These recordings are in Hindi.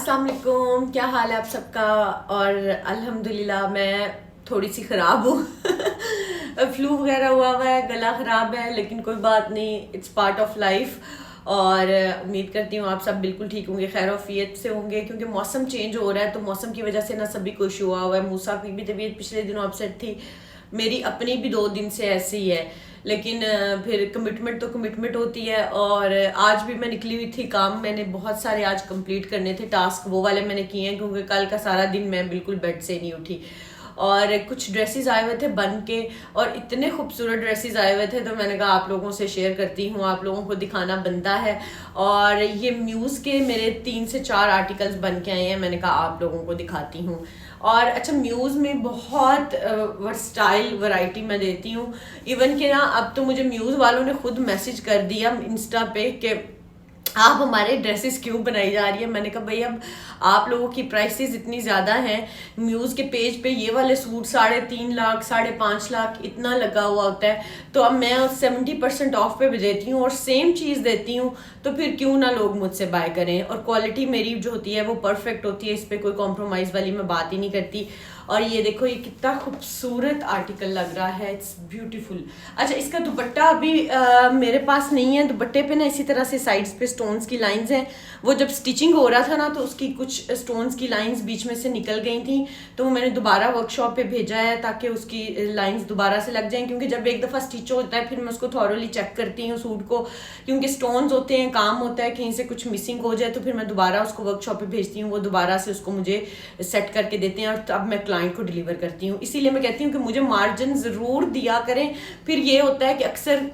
अस्सलाम वालेकुम, क्या हाल है आप सबका। और अल्हम्दुलिल्लाह मैं थोड़ी सी ख़राब हूँ फ्लू वगैरह हुआ है, गला ख़राब है, लेकिन कोई बात नहीं, इट्स पार्ट ऑफ लाइफ। और उम्मीद करती हूँ आप सब बिल्कुल ठीक होंगे, खैर वफियत से होंगे, क्योंकि मौसम चेंज हो रहा है तो मौसम की वजह से ना सभी को इशू हुआ है। मूसा की भी तबीयत पिछले दिनों अपसेट थी, मेरी अपनी भी 2 दिन से ऐसे ही है, लेकिन फिर कमिटमेंट तो कमिटमेंट होती है। और आज भी मैं निकली हुई थी काम, मैंने बहुत सारे आज कंप्लीट करने थे टास्क, वो वाले मैंने किए हैं, क्योंकि कल का सारा दिन मैं बिल्कुल बेड से नहीं उठी। और कुछ ड्रेसेस आए हुए थे बन के, और इतने खूबसूरत ड्रेसेस आए हुए थे, तो मैंने कहा आप लोगों से शेयर करती हूँ, आप लोगों को दिखाना बनता है। और ये म्यूज़ के मेरे 3 से 4 आर्टिकल्स बन के आए हैं, मैंने कहा आप लोगों को दिखाती हूँ। और अच्छा, म्यूज़ में बहुत वर्सटाइल वैरायटी मैं देती हूँ। इवन कि ना अब तो मुझे म्यूज़ वालों ने खुद मैसेज कर दिया इंस्टा पे कि आप हमारे ड्रेसेस क्यों बनाई जा रही है। मैंने कहा भाई, अब आप लोगों की प्राइसेस इतनी ज़्यादा हैं, म्यूज़ के पेज पे ये वाले सूट 3.5 लाख 5.5 लाख इतना लगा हुआ होता है, तो अब मैं 70% ऑफ पे देती हूँ और सेम चीज़ देती हूँ, तो फिर क्यों ना लोग मुझसे बाय करें। और क्वालिटी मेरी जो होती है वो परफेक्ट होती है, इस पर कोई कॉम्प्रोमाइज़ वाली मैं बात ही नहीं करती। और ये देखो, ये कितना खूबसूरत आर्टिकल लग रहा है, इट्स ब्यूटीफुल। अच्छा, इसका दुपट्टा अभी मेरे पास नहीं है। दुपट्टे पे ना इसी तरह से साइड्स पे स्टोन्स की लाइंस हैं, वो जब स्टिचिंग हो रहा था ना तो उसकी कुछ स्टोन्स की लाइंस बीच में से निकल गई थी, तो वो मैंने दोबारा वर्कशॉप पे भेजा है ताकि उसकी लाइंस दोबारा से लग जाएं, क्योंकि जब एक दफ़ा स्टिच होता है फिर मैं उसको थॉरली चेक करती हूँ सूट को, क्योंकि स्टोन्स होते हैं, काम होता है कहीं से कुछ मिसिंग हो जाए तो फिर मैं दोबारा उसको वर्कशॉप पे भेजती हूँ, वो दोबारा से उसको मुझे सेट करके देते हैं, और तब मैं क्लाइंट को डिलीवर करती हूँ। इसीलिए मैं कहती हूँ कि मुझे मार्जिन ज़रूर दिया करें। फिर ये होता है कि अक्सर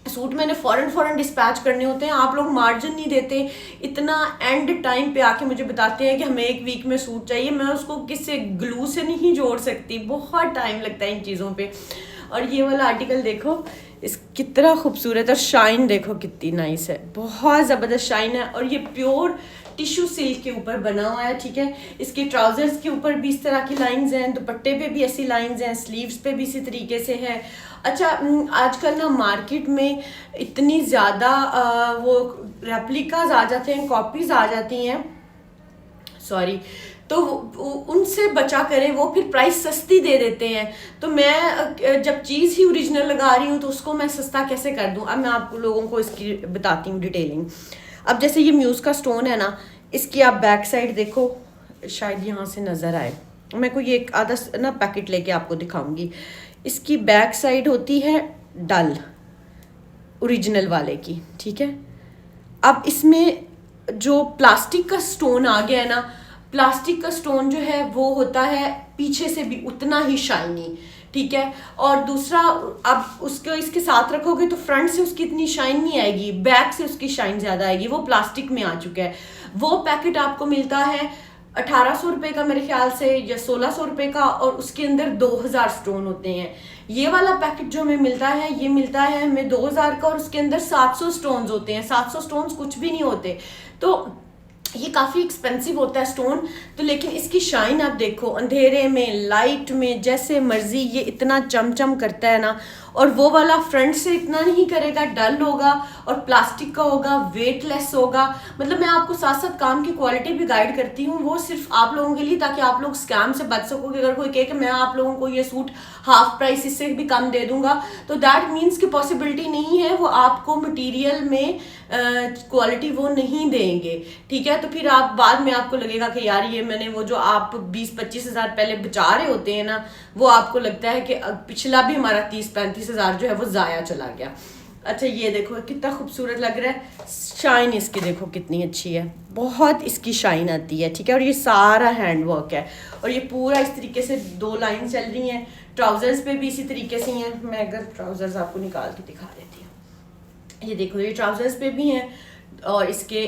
सूट मैंने फॉरन डिस्पैच करने होते हैं, आप लोग मार्जिन नहीं देते, इतना एंड टाइम पे आके मुझे बताते हैं कि हमें 1 वीक में सूट चाहिए, मैं उसको किससे ग्लू से नहीं जोड़ सकती, बहुत टाइम लगता है इन चीज़ों पे। और ये वाला आर्टिकल देखो, इस कितना खूबसूरत, और शाइन देखो कितनी नाइस है, बहुत ज़बरदस्त शाइन है, और ये प्योर टिश्यू सिल्क के ऊपर बना हुआ है। ठीक है, इसके ट्राउजर्स के ऊपर भी इस तरह की लाइंस हैं, दुपट्टे पे भी ऐसी लाइंस हैं, स्लीव्स पे भी इसी तरीके से है। अच्छा, आजकल ना मार्केट में इतनी ज़्यादा वो रेप्लिकाज आ जाते हैं, कॉपीज आ जाती हैं, सॉरी, तो उनसे बचा करें, वो फिर प्राइस सस्ती दे देते हैं। तो मैं जब चीज़ ही ओरिजिनल लगा रही हूँ तो उसको मैं सस्ता कैसे कर दूँ। अब मैं आप लोगों को इसकी बताती हूँ डिटेलिंग। अब जैसे ये म्यूज़ का स्टोन है ना, इसकी आप बैक साइड देखो, शायद यहाँ से नज़र आए, मैं कोई एक आधा ना पैकेट लेके आपको दिखाऊंगी। इसकी बैक साइड होती है डल ओरिजिनल वाले की, ठीक है। अब इसमें जो प्लास्टिक का स्टोन आ गया है ना, प्लास्टिक का स्टोन जो है वो होता है पीछे से भी उतना ही शाइनी, ठीक है। और दूसरा, आप उसको इसके साथ रखोगे तो फ्रंट से उसकी इतनी शाइन नहीं आएगी, बैक से उसकी शाइन ज़्यादा आएगी, वो प्लास्टिक में आ चुका है। वो पैकेट आपको मिलता है 1800 रुपये का मेरे ख्याल से, या 1600 रुपये का, और उसके अंदर 2000 स्टोन होते हैं। ये वाला पैकेट जो हमें मिलता है, ये मिलता है हमें 2000 का, और उसके अंदर 700 स्टोन्स होते हैं। 700 स्टोन्स कुछ भी नहीं होते, तो ये काफ़ी एक्सपेंसिव होता है स्टोन। तो लेकिन इसकी शाइन आप देखो, अंधेरे में, लाइट में, जैसे मर्जी ये इतना चमचम करता है ना। और वो वाला फ्रंट से इतना नहीं करेगा, डल होगा और प्लास्टिक का होगा, वेटलेस होगा। मतलब मैं आपको साथ साथ काम की क्वालिटी भी गाइड करती हूँ, वो सिर्फ आप लोगों के लिए, ताकि आप लोग स्कैम से बच सकोगे। अगर कोई कहे कि मैं आप लोगों को ये सूट हाफ प्राइस इससे भी कम दे दूंगा, तो दैट मीन्स की पॉसिबिलिटी नहीं है, वो आपको मटीरियल में क्वालिटी वो नहीं देंगे, ठीक है। तो फिर आप बाद में आपको लगेगा कि यार ये मैंने वो जो आप 20-25 हज़ार पहले बचा रहे होते हैं ना, वो आपको लगता है कि पिछला भी हमारा 30-35 हज़ार जो है वो ज़ाया चला गया। अच्छा, ये देखो कितना खूबसूरत लग रहा है, शाइन इसकी देखो कितनी अच्छी है, बहुत इसकी शाइन आती है, ठीक है। और ये सारा हैंड वर्क है, और ये पूरा इस तरीके से 2 लाइन चल रही हैं। ट्राउजर्स पे भी इसी तरीके से हैं, मैं अगर ट्राउजर्स आपको निकाल के दिखा देती हूँ, ये देखो, ये ट्राउजर्स पे भी हैं और इसके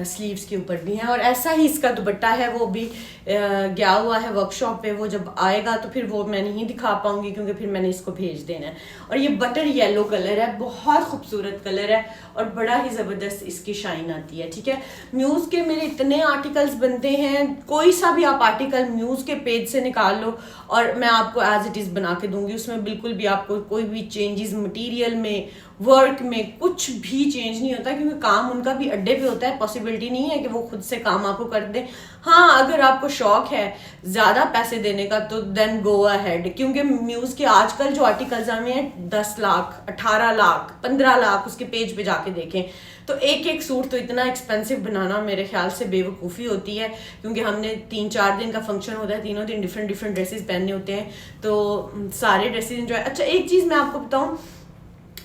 स्लीव्स के ऊपर भी हैं। और ऐसा ही इसका दुपट्टा है, वो भी गया हुआ है वर्कशॉप पे, वो जब आएगा तो फिर वो मैं नहीं दिखा पाऊंगी, क्योंकि फिर मैंने इसको भेज देना है। और ये बटर येलो कलर है, बहुत खूबसूरत कलर है, और बड़ा ही ज़बरदस्त इसकी शाइन आती है, ठीक है। म्यूज़ के मेरे इतने आर्टिकल्स बनते हैं, कोई सा भी आप आर्टिकल म्यूज़ के पेज से निकाल लो और मैं आपको एज इट इज़ बना के दूंगी, उसमें बिल्कुल भी आपको कोई भी चेंजेस मटीरियल में, वर्क में कुछ भी चेंज नहीं होता, क्योंकि काम उनका भी अड्डे पे होता है। पॉसिबिलिटी नहीं है कि वो खुद से काम आपको कर दे। हाँ, अगर आपको शौक है ज़्यादा पैसे देने का तो देन गो अहेड, क्योंकि म्यूज़ के आजकल जो आर्टिकल्स आए हैं 10 लाख, 18 लाख, 15 लाख, उसके पेज पे जाके देखें तो एक एक सूट तो इतना एक्सपेंसिव बनाना मेरे ख्याल से बेवकूफ़ी होती है, क्योंकि हमने 3-4 दिन का फंक्शन होता है, तीनों दिन डिफरेंट डिफरेंट ड्रेसेस पहनने होते हैं, तो सारे ड्रेसेस इंजॉय। अच्छा, एक चीज़ मैं आपको बताऊँ,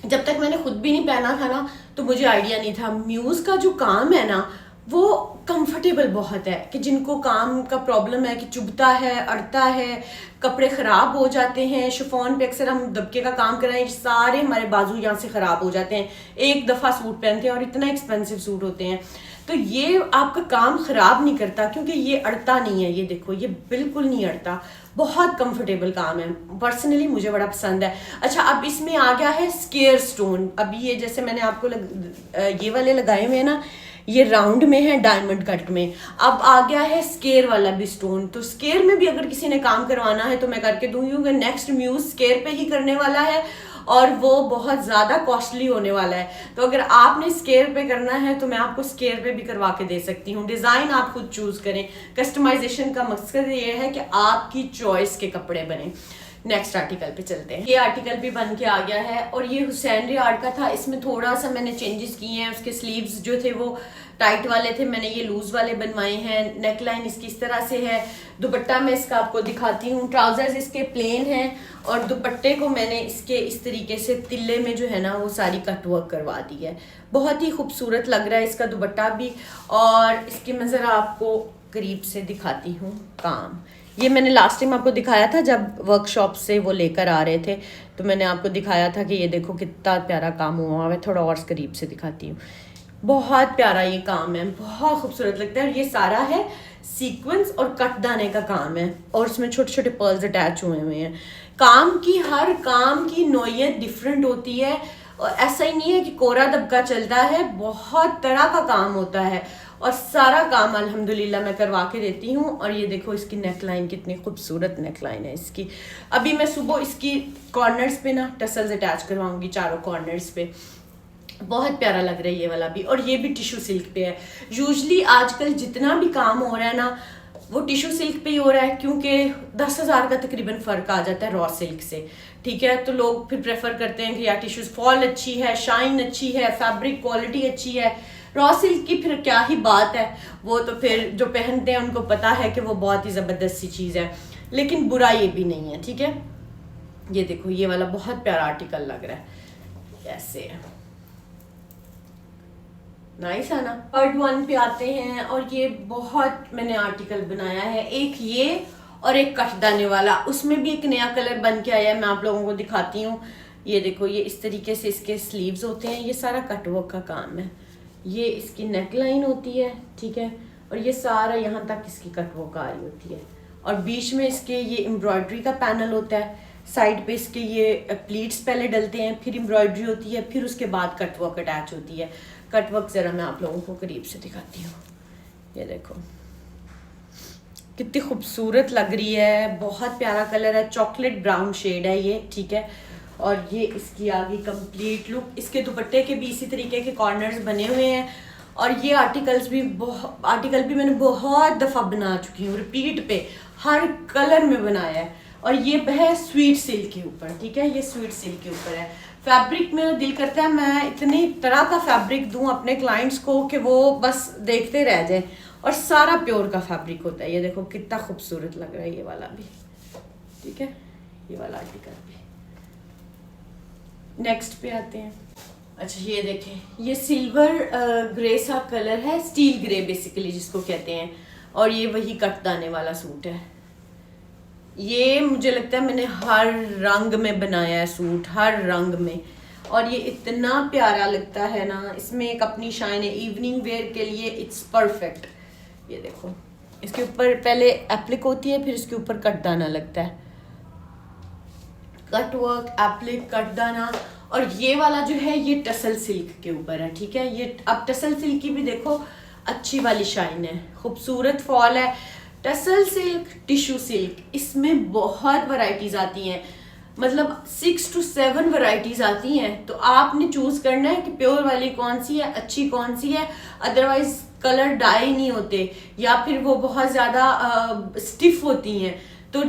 जब तक मैंने खुद भी नहीं पहना था ना तो मुझे आइडिया नहीं था। म्यूज़ का जो काम है ना वो कंफर्टेबल बहुत है, कि जिनको काम का प्रॉब्लम है कि चुभता है, अड़ता है, कपड़े ख़राब हो जाते हैं, शिफॉन पे अक्सर हम दबके का काम कर रहे हैं, सारे हमारे बाजू यहाँ से ख़राब हो जाते हैं एक दफ़ा सूट पहनते हैं, और इतना एक्सपेंसिव सूट होते हैं। तो ये आपका काम ख़राब नहीं करता, क्योंकि ये अड़ता नहीं है। ये देखो, ये बिल्कुल नहीं अड़ता, बहुत कंफर्टेबल काम है, पर्सनली मुझे बड़ा पसंद है। अच्छा, अब इसमें आ गया है स्केयर स्टोन। अभी ये जैसे मैंने आपको ये वाले लगाए हुए हैं ना, ये राउंड में है, डायमंड कट में। अब आ गया है स्केयर वाला भी स्टोन। तो स्केयर में भी अगर किसी ने काम करवाना है तो मैं करके दूंगी। नेक्स्ट म्यूज़ स्केयर पे ही करने वाला है, और वो बहुत ज़्यादा कॉस्टली होने वाला है। तो अगर आपने स्केयर पे करना है तो मैं आपको स्केयर पे भी करवा के दे सकती हूँ। डिज़ाइन आप खुद चूज़ करें। कस्टमाइजेशन का मकसद ये है कि आपकी चॉइस के कपड़े बने। नेक्स्ट आर्टिकल पे चलते हैं। ये आर्टिकल भी बन के आ गया है, और ये हुसैन रियाड का था। इसमें थोड़ा सा मैंने चेंजेस किए हैं। उसके स्लीव्स जो थे वो टाइट वाले थे, मैंने ये लूज वाले बनवाए हैं। नेक लाइन इसकी इस तरह से है। दुपट्टा मैं इसका आपको दिखाती हूँ। ट्राउजर्स इसके प्लेन हैं, और दुपट्टे को मैंने इसके इस तरीके से तिल्ले में जो है ना वो सारी कट वर्क करवा दी है। बहुत ही खूबसूरत लग रहा है इसका दुपट्टा भी। और इसकी मैं ज़रा आपको करीब से दिखाती हूँ काम। ये मैंने लास्ट टाइम आपको दिखाया था जब वर्कशॉप से वो लेकर आ रहे थे, तो मैंने आपको दिखाया था कि ये देखो कितना प्यारा काम हुआ है। थोड़ा और करीब से दिखाती हूँ। बहुत प्यारा ये काम है, बहुत खूबसूरत लगता है। और ये सारा है सीक्वेंस और कटदाने का काम है, और इसमें छोटे छोटे पर्ल्स अटैच हुए हुए हैं। काम की हर काम की नौइयत डिफरेंट होती है, और ऐसा ही नहीं है कि कोरा दबका चलता है, बहुत तरह का काम होता है, और सारा काम अल्हम्दुलिल्लाह मैं करवा के देती हूँ। और ये देखो इसकी नेक लाइन, कितनी खूबसूरत नेक लाइन है इसकी। अभी मैं सुबह इसकी कॉर्नर्स पे ना टसल्स अटैच करवाऊंगी, चारों कॉर्नर्स पे। बहुत प्यारा लग रहा है ये वाला भी, और ये भी टिश्यू सिल्क पे है। यूजली आजकल जितना भी काम हो रहा है ना वो टिश्यू सिल्क पे ही हो रहा है, क्योंकि 10,000 का तकरीबन फ़र्क आ जाता है रॉ सिल्क से। ठीक है, तो लोग फिर प्रेफर करते हैं कि यार टिश्यूज फॉल अच्छी है, शाइन अच्छी है, फैब्रिक क्वालिटी अच्छी है। रॉ सिल्क की फिर क्या ही बात है, वो तो फिर जो पहनते हैं उनको पता है कि वो बहुत ही ज़बरदस्त सी चीज़ है। लेकिन बुरा ये भी नहीं है। ठीक है, ये देखो ये वाला बहुत प्यारा आर्टिकल लग रहा है, ऐसे है, नाइस है ना। थर्ड वन पे आते हैं, और ये बहुत मैंने आर्टिकल बनाया है, एक ये और एक कटदाने वाला। उसमें भी एक नया कलर बन के आया है, मैं आप लोगों को दिखाती हूँ। ये देखो, ये इस तरीके से इसके स्लीव्स होते हैं। ये सारा कटवर्क का काम है। ये इसकी नेक लाइन होती है, ठीक है, और ये सारा यहाँ तक इसकी कटवर्क आ रही होती है, और बीच में इसके ये एम्ब्रॉयडरी का पैनल होता है। साइड पे इसके ये प्लीट्स पहले डलते हैं, फिर एम्ब्रॉयडरी होती है, फिर उसके बाद कटवर्क अटैच होती है। कटवर्क ज़रा मैं आप लोगों को करीब से दिखाती हूँ। ये देखो कितनी खूबसूरत लग रही है, बहुत प्यारा कलर है, चॉकलेट ब्राउन शेड है ये। ठीक है, और ये इसकी आगे कंप्लीट लुक। इसके दुपट्टे के भी इसी तरीके के कॉर्नर्स बने हुए हैं, और ये आर्टिकल भी मैंने बहुत दफ़ा बना चुकी हूँ, रिपीट पे हर कलर में बनाया है। और ये है स्वीट सिल्क के ऊपर। ठीक है, ये स्वीट सिल्क के ऊपर है। फैब्रिक में दिल करता है मैं इतनी तरह का फैब्रिक दूं अपने क्लाइंट्स को कि वो बस देखते रह जाएं, और सारा प्योर का फैब्रिक होता है। ये देखो कितना खूबसूरत लग रहा है ये वाला भी। ठीक है, ये वाला आर्टिकल भी। नेक्स्ट पे आते हैं। अच्छा, ये देखें, ये सिल्वर ग्रे सा कलर है, स्टील ग्रे बेसिकली जिसको कहते हैं, और ये वही कटदाने वाला सूट है। ये मुझे लगता है मैंने हर रंग में बनाया है सूट, हर रंग में, और ये इतना प्यारा लगता है ना। इसमें एक अपनी शाइन है, इवनिंग वेयर के लिए इट्स परफेक्ट। ये देखो, इसके ऊपर पहले एप्लिक होती है, फिर इसके ऊपर कटदाना लगता है, कट वर्क, एप्लिक, कटदाना। और ये वाला जो है ये टसल सिल्क के ऊपर है। ठीक है, ये अब टसल सिल्क की भी देखो अच्छी वाली शाइन है, खूबसूरत फॉल है। टसल सिल्क, टिश्यू सिल्क, इसमें बहुत वैरायटीज आती हैं। मतलब 6 to 7 वैरायटीज आती हैं, तो आपने चूज करना है कि प्योर वाली कौन सी है, अच्छी कौन सी है। अदरवाइज कलर डाई नहीं होते या फिर वो बहुत ज्यादा स्टिफ होती हैं, तो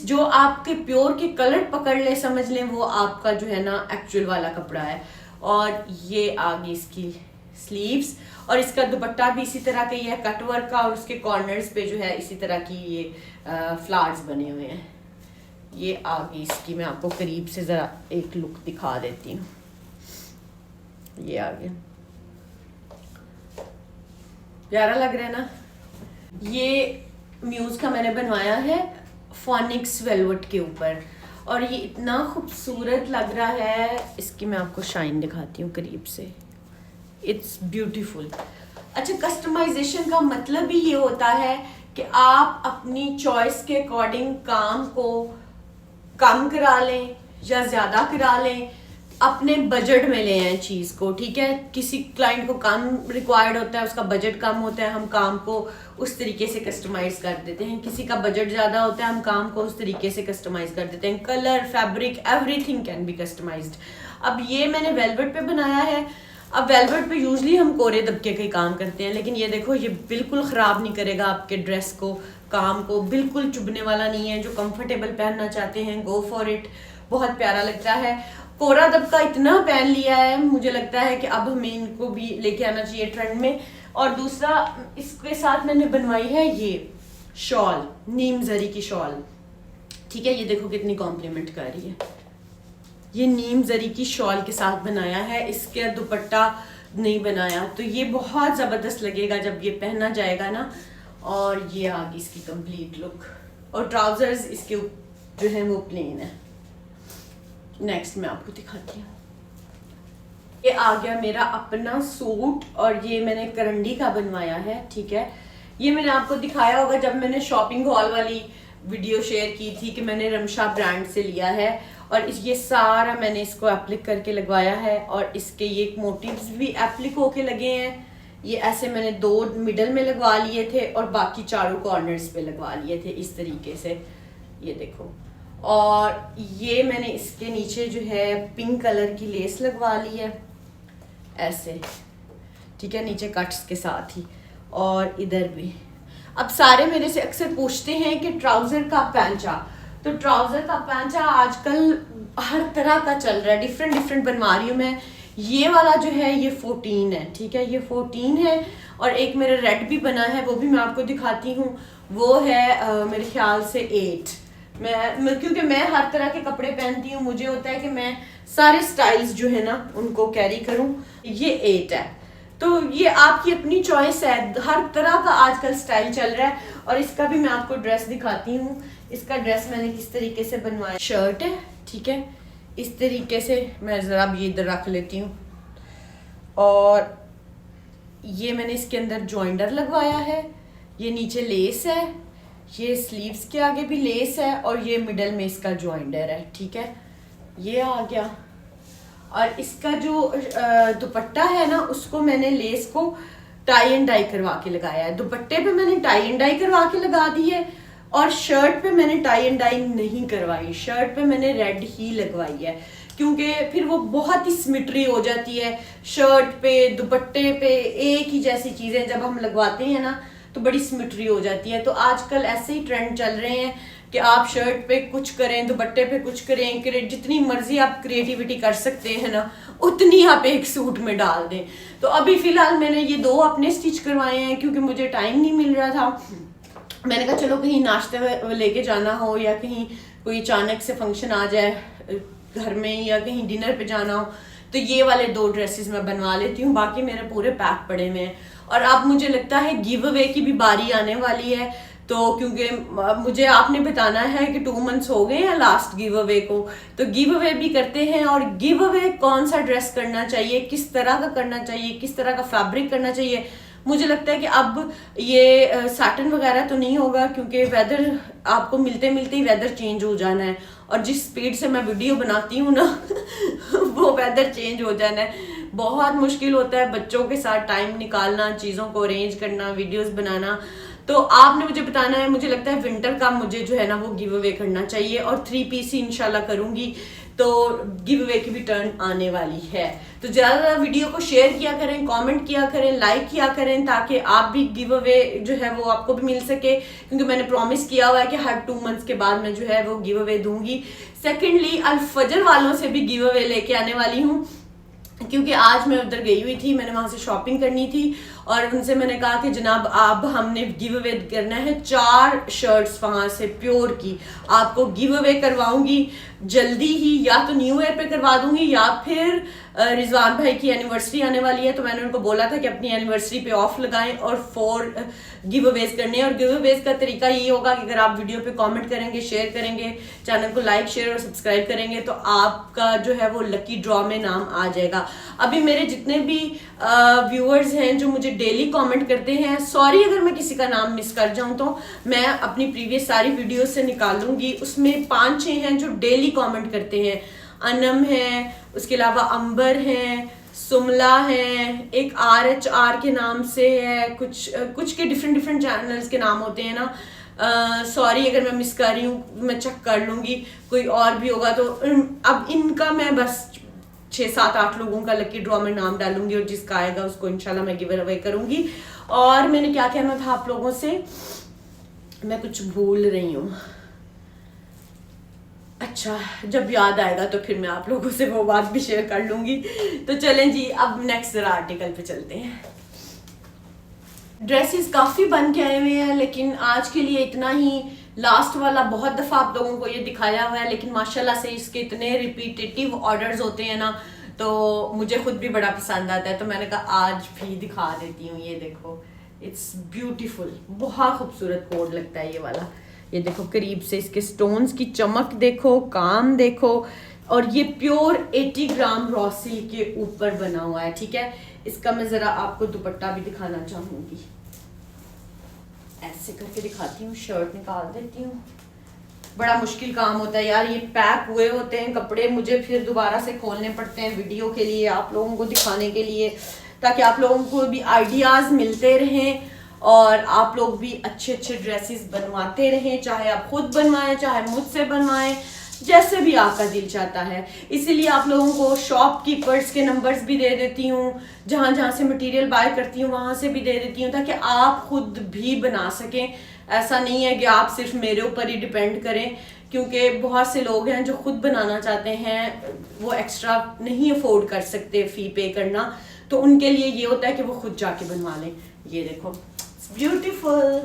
जो आपके प्योर के कलर पकड़ ले, समझ लें वो आपका जो है ना एक्चुअल वाला कपड़ा है। और ये आ गई इसकी स्लीव्स, और इसका दुपट्टा भी इसी तरह का ही है, कट वर्क का, और उसके कॉर्नर्स पे जो है इसी तरह की ये फ्लावर्स बने हुए हैं। ये आ गई इसकी, मैं आपको करीब से ज़रा एक लुक दिखा देती हूँ। ये आ गया, प्यारा लग रहा है ना। ये म्यूज का मैंने बनवाया है फोनिक्स वेलवेट के ऊपर, और ये इतना खूबसूरत लग रहा है। इसकी मैं आपको शाइन दिखाती हूँ करीब से, इट्स ब्यूटीफुल। अच्छा, कस्टमाइजेशन का मतलब भी ये होता है कि आप अपनी चॉइस के अकॉर्डिंग काम को कम करा लें या ज़्यादा करा लें, अपने बजट में ले आए चीज़ को, ठीक है। किसी क्लाइंट को कम रिक्वायर्ड होता है, उसका बजट कम होता है, हम काम को उस तरीके से कस्टमाइज कर देते हैं। किसी का बजट ज़्यादा होता है, हम काम को उस तरीके से कस्टमाइज कर देते हैं। Colour, fabric, everything can be customized. अब ये मैंने वेलवेट पे बनाया है। अब वेलवेट पे यूजली हम कोरे दबके का ही काम करते हैं, लेकिन ये देखो, ये बिल्कुल ख़राब नहीं करेगा आपके ड्रेस को, काम को, बिल्कुल चुभने वाला नहीं है। जो कंफर्टेबल पहनना चाहते हैं, गो फॉर इट, बहुत प्यारा लगता है। कोरा दबका इतना पहन लिया है, मुझे लगता है कि अब हमें इनको भी लेके आना चाहिए ट्रेंड में। और दूसरा, इसके साथ मैंने बनवाई है ये शॉल, नीम जरी की शॉल, ठीक है। ये देखो कितनी कॉम्प्लीमेंट कर रही है। ये नीम जरी की शॉल के साथ बनाया है, इसके दुपट्टा नहीं बनाया, तो ये बहुत ज़बरदस्त लगेगा जब ये पहना जाएगा ना। और ये आ गई इसकी कंप्लीट लुक, और ट्राउजर्स इसके जो है वो प्लेन है। नेक्स्ट मैं आपको दिखाती हूँ। ये आ गया मेरा अपना सूट, और ये मैंने करंडी का बनवाया है, ठीक है। ये मैंने आपको दिखाया होगा जब मैंने शॉपिंग हॉल वाली वीडियो शेयर की थी कि मैंने रमशा ब्रांड से लिया है, और ये सारा मैंने इसको एप्लिक करके लगवाया है, और इसके ये मोटिव्स भी एप्लिक होके लगे हैं। ये ऐसे मैंने 2 मिडल में लगवा लिए थे और बाकी चारों कॉर्नर्स पे लगवा लिए थे इस तरीके से, ये देखो। और ये मैंने इसके नीचे जो है पिंक कलर की लेस लगवा ली है ऐसे, ठीक है, नीचे कट्स के साथ ही, और इधर भी। अब सारे मेरे से अक्सर पूछते हैं कि ट्राउजर का पैंचा, तो ट्राउजर का पैंचा आजकल हर तरह का चल रहा है, डिफरेंट बनवा रही हूँ मैं। ये वाला जो है ये 14 है, ठीक है, ये 14 है। और एक मेरा रेड भी बना है, वो भी मैं आपको दिखाती हूँ, वो है मेरे ख्याल से 8। क्योंकि मैं हर तरह के कपड़े पहनती हूँ, मुझे होता है कि मैं सारे स्टाइल्स जो है ना उनको कैरी करूँ। ये 8 है, तो ये आपकी अपनी चॉइस है, हर तरह का आजकल स्टाइल चल रहा है। और इसका भी मैं आपको ड्रेस दिखाती हूँ। इसका ड्रेस मैंने किस तरीके से बनवाया, शर्ट है, ठीक है, इस तरीके से। मैं ज़रा भी इधर रख लेती हूँ, और ये मैंने इसके अंदर जॉइंडर लगवाया है, ये नीचे लेस है, ये स्लीव्स के आगे भी लेस है, और ये मिडल में इसका जॉइंडर है, ठीक है, ये आ गया। और इसका जो दुपट्टा है ना, उसको मैंने लेस को टाई एंड डाई करवा के लगाया है। दुपट्टे पे मैंने टाई एंड डाई करवा के लगा दी है, और शर्ट पे मैंने टाई एंड डाई नहीं करवाई, शर्ट पे मैंने रेड ही लगवाई है, क्योंकि फिर वो बहुत ही सिमेट्री हो जाती है। शर्ट पे, दुपट्टे पे एक ही जैसी चीज़ें जब हम लगवाते हैं ना, तो बड़ी सिमेट्री हो जाती है। तो आजकल ऐसे ही ट्रेंड चल रहे हैं कि आप शर्ट पे कुछ करें, दुपट्टे पे कुछ करें, जितनी मर्जी आप क्रिएटिविटी कर सकते हैं ना, उतनी आप एक सूट में डाल दें। तो अभी फ़िलहाल मैंने ये 2 अपने स्टिच करवाए हैं, क्योंकि मुझे टाइम नहीं मिल रहा था। मैंने कहा चलो कहीं नाश्ते लेके जाना हो, या कहीं कोई अचानक से फंक्शन आ जाए घर में, या कहीं डिनर पे जाना हो, तो ये वाले 2 ड्रेसेस मैं बनवा लेती हूँ। बाकी मेरे पूरे पैक पड़े हुए हैं। और अब मुझे लगता है गिव अवे की भी बारी आने वाली है, तो क्योंकि मुझे आपने बताना है कि 2 मंथ्स हो गए हैं लास्ट गिव अवे को, तो गिव अवे भी करते हैं। और गिव अवे कौन सा ड्रेस करना चाहिए, किस तरह का करना चाहिए, किस तरह का फैब्रिक करना चाहिए, मुझे लगता है कि अब ये सैटन वगैरह तो नहीं होगा, क्योंकि वेदर आपको मिलते मिलते ही वेदर चेंज हो जाना है, और जिस स्पीड से मैं वीडियो बनाती हूँ ना वो वेदर चेंज हो जाना है। बहुत मुश्किल होता है बच्चों के साथ टाइम निकालना, चीज़ों को अरेंज करना, वीडियोस बनाना। तो आपने मुझे बताना है, मुझे लगता है विंटर का मुझे जो है ना वो गिव अवे करना चाहिए और 3 पीस ही इंशाल्लाह करूंगी, तो गिव अवे की भी टर्न आने वाली है। तो ज़्यादा वीडियो को शेयर किया करें, कमेंट किया करें, लाइक किया करें, ताकि आप भी गिव अवे जो है वो आपको भी मिल सके, क्योंकि मैंने प्रॉमिस किया हुआ है कि हर 2 मंथ्स के बाद मैं जो है वो गिव अवे दूंगी। सेकेंडली अल फजर वालों से भी गिव अवे लेके आने वाली हूँ, क्योंकि आज मैं उधर गई हुई थी, मैंने वहां से शॉपिंग करनी थी और उनसे मैंने कहा कि जनाब अब हमने गिव अवे करना है 4 शर्ट्स वहां से प्योर की, आपको गिव अवे करवाऊंगी जल्दी ही, या तो न्यू ईयर पे करवा दूंगी या फिर रिजवान भाई की एनिवर्सरी आने वाली है, तो मैंने उनको बोला था कि अपनी एनिवर्सरी पे ऑफ लगाएं और 4 गिव अवेज करने हैं। और गिव अवेज का तरीका ये होगा कि अगर आप वीडियो पे कमेंट करेंगे, शेयर करेंगे, चैनल को लाइक शेयर और सब्सक्राइब करेंगे, तो आपका जो है वो लकी ड्रॉ में नाम आ जाएगा। अभी मेरे जितने भी व्यूअर्स हैं जो मुझे डेली कमेंट करते हैं, सॉरी अगर मैं किसी का नाम मिस कर जाऊं, तो मैं अपनी प्रीवियस सारी वीडियो से निकालूंगी, उसमें 5-6 हैं जो डेली कमेंट करते हैं। अनम है, उसके अलावा अंबर है, सुमला है, एक RHR के नाम से है, कुछ के डिफरेंट चैनल्स के नाम होते हैं ना। सॉरी अगर मैं मिस कर रही हूँ, मैं चेक कर लूंगी, कोई और भी होगा तो। अब इनका मैं बस 6-7-8 लोगों का लकी ड्रॉ में नाम डालूंगी और जिसका आएगा उसको इंशाल्लाह मैं गिव अवे करूंगी। और मैंने क्या कहना था आप लोगों से, मैं कुछ भूल रही हूँ। अच्छा, जब याद आएगा तो फिर मैं आप लोगों से वो बात भी शेयर कर लूंगी। तो चलें जी, अब नेक्स्ट जरा आर्टिकल पे चलते हैं। ड्रेसेस काफ़ी बन के आए हुए हैं, लेकिन आज के लिए इतना ही। लास्ट वाला बहुत दफ़ा आप लोगों को ये दिखाया हुआ है, लेकिन माशाल्लाह से इसके इतने रिपीटेटिव ऑर्डर्स होते हैं ना, तो मुझे खुद भी बड़ा पसंद आता है, तो मैंने कहा आज भी दिखा देती हूँ। ये देखो, इट्स ब्यूटीफुल, बहुत खूबसूरत कोड लगता है ये वाला। ये देखो करीब से इसके स्टोन्स की चमक देखो, काम देखो, और ये प्योर 80 ग्राम रॉ सिल्क के ऊपर बना हुआ है। ठीक है, इसका मैं जरा आपको दुपट्टा भी दिखाना चाहूंगी, ऐसे करके दिखाती हूँ, शर्ट निकाल देती हूँ। बड़ा मुश्किल काम होता है यार, ये पैक हुए होते हैं कपड़े, मुझे फिर दोबारा से खोलने पड़ते हैं वीडियो के लिए, आप लोगों को दिखाने के लिए, ताकि आप लोगों को भी आइडियाज मिलते रहें और आप लोग भी अच्छे अच्छे ड्रेसेस बनवाते रहें, चाहे आप खुद बनवाएं, चाहे मुझसे बनवाएं, जैसे भी आपका दिल चाहता है। इसीलिए आप लोगों को शॉपकीपर्स के नंबर्स भी दे देती हूँ, जहाँ जहाँ से मटेरियल बाय करती हूँ वहाँ से भी दे देती हूँ, ताकि आप खुद भी बना सकें। ऐसा नहीं है कि आप सिर्फ मेरे ऊपर ही डिपेंड करें, क्योंकि बहुत से लोग हैं जो खुद बनाना चाहते हैं, वो एक्स्ट्रा नहीं अफोर्ड कर सकते फ़ी पे करना, तो उनके लिए ये होता है कि वो खुद जाके बनवा लें। ये देखो, ब्यूटीफुल,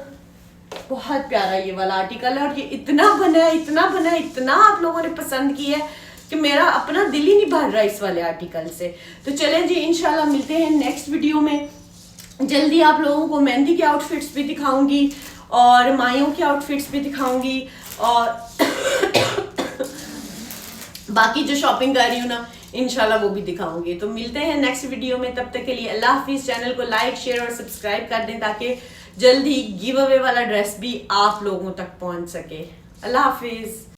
बहुत प्यारा ये वाला आर्टिकल है, और ये इतना बना है, इतना आप लोगों ने पसंद किया है कि मेरा अपना दिल ही नहीं भर रहा इस वाले आर्टिकल से। तो चलें जी, इंशाल्लाह मिलते हैं नेक्स्ट वीडियो में। जल्दी आप लोगों को मेहंदी के आउटफिट्स भी दिखाऊंगी और माइयों के आउटफिट्स भी दिखाऊंगी, और बाकी जो शॉपिंग कर रही हूँ ना, इंशाल्लाह वो भी दिखाऊंगी। तो मिलते हैं नेक्स्ट वीडियो में, तब तक के लिए अल्लाह हाफिज। चैनल को लाइक शेयर और सब्सक्राइब कर दें, ताकि जल्द ही गिव अवे वाला ड्रेस भी आप लोगों तक पहुंच सके। अल्लाह हाफिज।